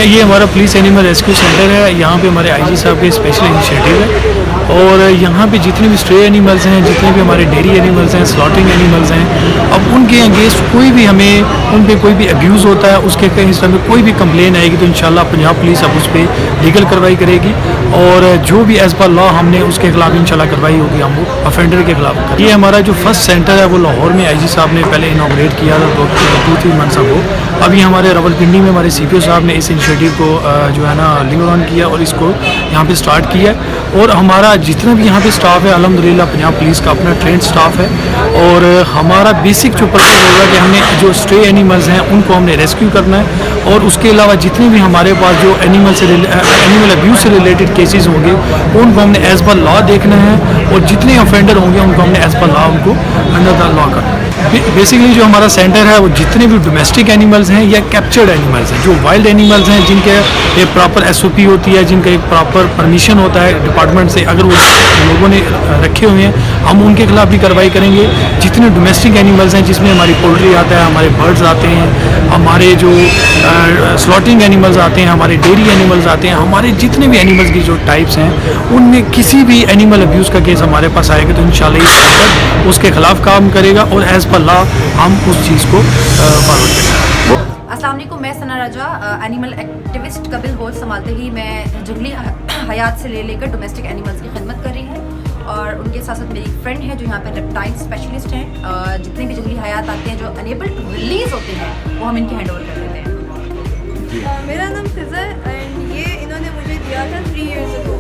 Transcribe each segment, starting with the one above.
ये हमारा police animal rescue centre है। यहाँ पे हमारे आईजी साहब के स्पेशल इनिशिएटिव है और यहाँ पे जितने भी स्ट्रे एनिमल्स हैं, जितने भी हमारे डेयरी एनिमल्स हैं, स्लॉटिंग एनिमल्स हैं, अब उनके अगेंस्ट कोई भी हमें उन पे कोई भी अब्यूज़ होता है, उसके हिस्से में कोई भी कंप्लेन आएगी तो इंशाल्लाह पंजाब पुलिस अब उस पर लीगल कार्रवाई करेगी और जो भी एज़ पर लॉ हमने उसके खिलाफ इंशाल्लाह कार्रवाई होगी, हम वो ऑफेंडर के खिलाफ। ये हमारा जो फर्स्ट सेंटर है वो लाहौर में आईजी साहब ने पहले इनाग्रेट किया था 2-3 मंथ्स अगो। अभी हमारे रावलपिंडी में हमारे CPO साहब ने इस इनिशिएटिव को जो है ना लिंक ऑन किया और इसको यहाँ पे स्टार्ट किया और हमारा जितना भी यहाँ पे स्टाफ है अल्हम्दुलिल्लाह पंजाब पुलिस का अपना ट्रेंड स्टाफ है और हमारा बेसिक जो पर्पज़ होगा कि हमने जो स्ट्रे एनिमल्स हैं उनको हमने रेस्क्यू करना है और उसके अलावा जितने भी हमारे पास जो एनिमल अब्यूज़ से रिलेटेड केसेस होंगे उनको हमने एज़ पर लॉ देखना है और जितने ऑफेंडर होंगे उनको हमने एज़ पर लॉ उनको अंडर द लॉ करना है। बेसिकली जो हमारा सेंटर है वो जितने भी डोमेस्टिक एनिमल्स हैं या कैप्चर्ड एनिमल्स हैं, जो वाइल्ड एनिमल्स हैं जिनके एक प्रॉपर SOP होती है, जिनका एक प्रॉपर परमिशन होता है डिपार्टमेंट से, अगर वो लोगों ने रखे हुए हैं हम उनके खिलाफ भी कार्रवाई करेंगे। जितने डोमेस्टिक एनिमल्स हैं जिसमें हमारी पोल्ट्री आता है, हमारे बर्ड्स आते हैं, हमारे जो स्लॉटिंग एनिमल्स आते हैं, हमारे डेयरी एनिमल्स आते हैं, हमारे जितने भी एनिमल्स की जो टाइप्स हैं उनमें किसी भी एनिमल अब्यूज़ का केस हमारे पास आएगा तो इंशाल्लाह उसके खिलाफ काम करेगा और एज़ पर लॉ हम उस चीज़ को फॉलो करेंगे। अस्सलाम वालेकुम, मैं सना राजा एनिमल एक्टिविस्ट कबिल होल संभालते ही मैं जंगली हयात से लेकर डोमेस्टिक एनिमल्स की खिदमत कर रही हूँ और उनके साथ साथ मेरी फ्रेंड है जो यहाँ पे रेप्टाइल स्पेशलिस्ट हैं। जितने भी जंगली हयात आते हैं जो अनेबल टू रिलीज होते हैं वो हम इनके हैंड ओवर कर देते हैं। मेरा नाम फिज़ा है एंड ये इन्होंने मुझे दिया था 3 years ago।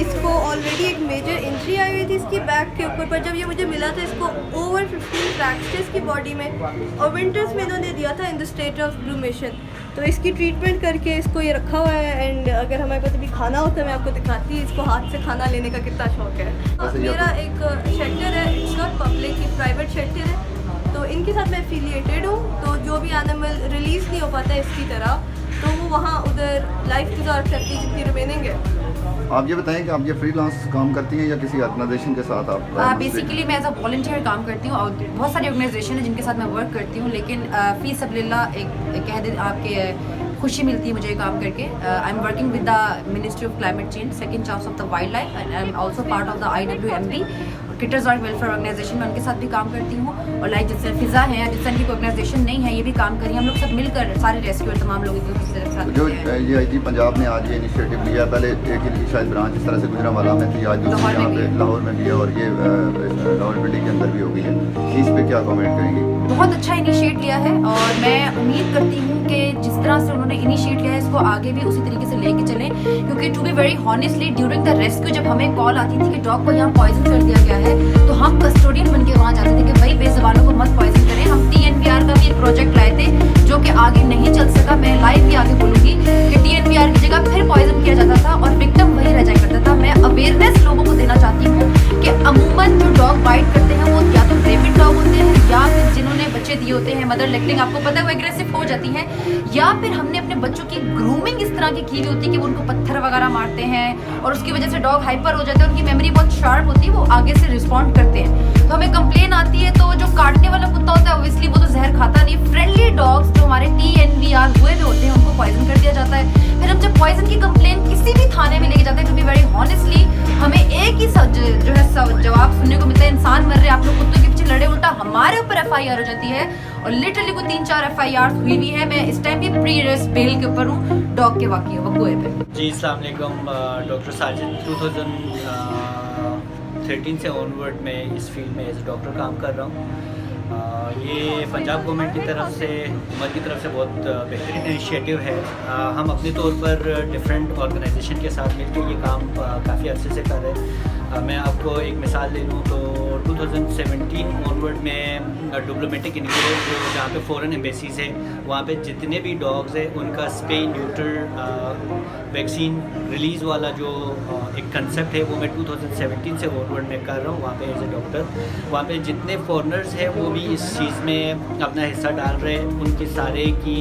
इसको ऑलरेडी एक मेजर इंजरी आई हुई थी इसकी बैक के ऊपर, पर जब ये मुझे मिला था इसको ओवर 15 क्रैक्स थे इसकी बॉडी में और विंटर्स में इन्होंने दिया था इन द स्टेट ऑफ ब्लूमेशन। तो इसकी ट्रीटमेंट करके इसको ये रखा हुआ है एंड अगर हमारे पास अभी खाना होता है मैं आपको दिखाती हूँ इसको हाथ से खाना लेने का कितना शौक है। मेरा एक शेल्टर है, इट्स नॉट पब्लिक, एक प्राइवेट शेल्टर है, तो इनके साथ मैं एफिलिएटेड हूँ। तो जो भी एनिमल रिलीज़ नहीं हो पाता है इसकी तरह तो वो वहाँ उधर लाइफ गुजार करती है जितनी रिमेनिंग है। आप ये बताएं कि आप ये फ्रीलांस काम करती हैं या किसी ऑर्गेनाइजेशन के साथ आप? बेसिकली मैं एज अ वॉलंटियर काम करती हूँ और बहुत सारी ऑर्गेनाइजेशन है जिनके साथ मैं वर्क करती हूँ, लेकिन फी सबिलिल्लाह एक कह दे आपके खुशी मिलती है मुझे काम करके। I am working with the ministry of climate change, second chance of the wild life and I am also part of the IWMB किटर्स और वेलफेयर ऑर्गेनाइजेशन में उनके साथ भी काम करती हूँ और लाइक जिससे फिज़ा है जिससे की ऑर्गेनाइजेशन नहीं है ये भी काम करी, हम लोग सब मिलकर सारे रेस्क्यू तमाम लोगों के साथ। जो ये IG पंजाब ने आज ये इनिशिएटिव लिया, पहले एक इनकी शायद ब्रांच इस तरह से गुजरांवाला में थी, आज दूसरी यहाँ पे लाहौर में भी है और ये रावलपिंडी के अंदर भी हो गई है, इस पर क्या कमेंट करेंगी? बहुत अच्छा इनिशिएट लिया है और मैं उम्मीद करती हूँ कि जिस तरह से उन्होंने इनिशिएट लिया है इसको आगे भी उसी तरीके से लेके चलें, क्योंकि to be very honestly during the rescue जब हमें कॉल आती थी कि डॉग को यहाँ पॉइजन कर दिया गया है तो हम कस्टोडियन बन के वहाँ जाते थे कि भाई बेज़बानों को मत पॉइजन करें। हम TNVR का भी एक प्रोजेक्ट लाए थे जो कि आगे नहीं चल सका। मैं लाइव भी आगे बोलूँगी कि TNVR की जगह फिर पॉइजन किया जाता था और विक्टिम वही रह जाया करता था। मैं अवेयरनेस लोगों को देना चाहती हूँ कि अमूमन जो डॉग बाइट करते हैं वो या तो रेबिड डॉग होते हैं या फिर जिन्होंने बच्चे दिए होते हैं, मदर लेक्टिंग आपको पता है वो एग्रेसिव हो जाती हैं, या फिर हमने अपने बच्चों की ग्रूमिंग इस तरह की की हुई होती है कि वो उनको पत्थर वगैरह मारते हैं और उसकी वजह से डॉग हाइपर हो जाते हैं, उनकी मेमोरी बहुत शार्प होती है, वो आगे से रिस्पॉन्ड करते हैं। तो हमें कंप्लेन आती है तो जो काटने वाला कुत्ता होता है ऑब्वियसली वो तो जहर खाता नहीं, फ्रेंडली डॉग्स जो हमारे TNVR हुए भी होते हैं उनको पॉइजन कर दिया जाता है। फिर हम जब पॉइजन की कंप्लेन किसी भी थाने में लेके जाते हैं, टू बी वेरी हॉनेस्टली हमें एक ही जो है जवाब सुनने को मिलता है, इंसान मर रहे, आप लोग कुत्तों के पीछे लड़े, उल्टा हमारे ऊपर FIR हो जाती है और लिटरली को 3-4 FIR हुई भी है। मैं इस टाइम भी प्री अरेस्ट बेल के ऊपर हूँ डॉग के वक़्क़े पे। जी अस्सलाम वालेकुम, डॉक्टर साजिद 2013 से ऑनवर्ड मैं इस फील्ड में एज ए डॉक्टर काम कर रहा हूँ। ये पंजाब गवर्नमेंट की तरफ से, हुकूमत की तरफ से बहुत बेहतरीन इनिशिएटिव है। हम अपने तौर पर डिफरेंट ऑर्गेनाइजेशन के साथ मिलकर ये काम काफ़ी अरसे से कर रहे हैं। मैं आपको एक मिसाल ले लूँ तो 2017 ऑनवर्ड में डिप्लोमेटिक इनिशिएटिव जहाँ पे फॉरेन एम्बेसीज़ है वहाँ पे जितने भी डॉग्स हैं उनका स्पे न्यूटर वैक्सीन रिलीज़ वाला जो एक कंसेप्ट है वो मैं 2017 से ऑनवर्ड में कर रहा हूँ वहाँ पे एज ए डॉक्टर। वहाँ पे जितने फॉरेनर्स हैं वो भी इस चीज़ में अपना हिस्सा डाल रहे हैं, उनके सारे की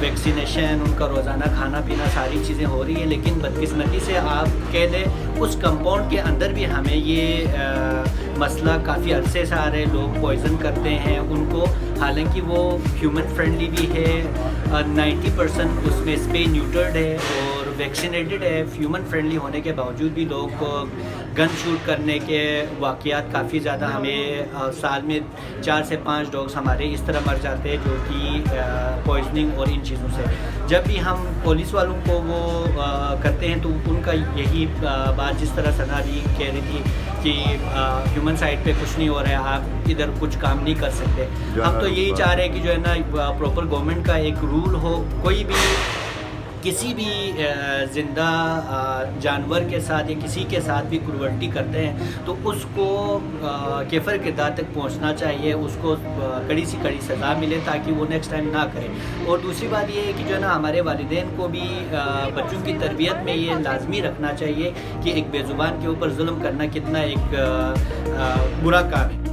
वैक्सीनेशन, उनका रोज़ाना खाना पीना सारी चीज़ें हो रही है। लेकिन बदकिस्मती से आप कह दें उस कंपाउंड के अंदर भी हमें ये मसला काफ़ी अरसे से आ रहे हैं, लोग पॉइज़न करते हैं उनको, हालांकि वो ह्यूमन फ्रेंडली भी है, 90% उसमें स्पे न्यूटर्ड है और वैक्सीनेटेड है। ह्यूमन फ्रेंडली होने के बावजूद भी लोग गन शूट करने के वाक़यात काफ़ी ज़्यादा, हमें साल में 4 से 5 डॉग्स हमारे इस तरह मर जाते हैं जो कि पॉइजनिंग और इन चीज़ों से। जब भी हम पुलिस वालों को वो करते हैं तो उनका यही बात, जिस तरह सना जी कह रही थी कि ह्यूमन साइड पे कुछ नहीं हो रहा है, आप इधर कुछ काम नहीं कर सकते। हम तो यही चाह रहे हैं कि जो है ना प्रॉपर गवर्नमेंट का एक रूल हो, कोई भी किसी भी ज़िंदा जानवर के साथ या किसी के साथ भी क्रूरल्टी करते हैं तो उसको केफर किरदार तक पहुंचना चाहिए, उसको कड़ी सी कड़ी सज़ा मिले ताकि वो नेक्स्ट टाइम ना करें। और दूसरी बात ये है कि जो है ना हमारे वालिदैन को भी बच्चों की तरबियत में ये लाजमी रखना चाहिए कि एक बेज़ुबान के ऊपर जुल्म करना कितना एक बुरा काम है।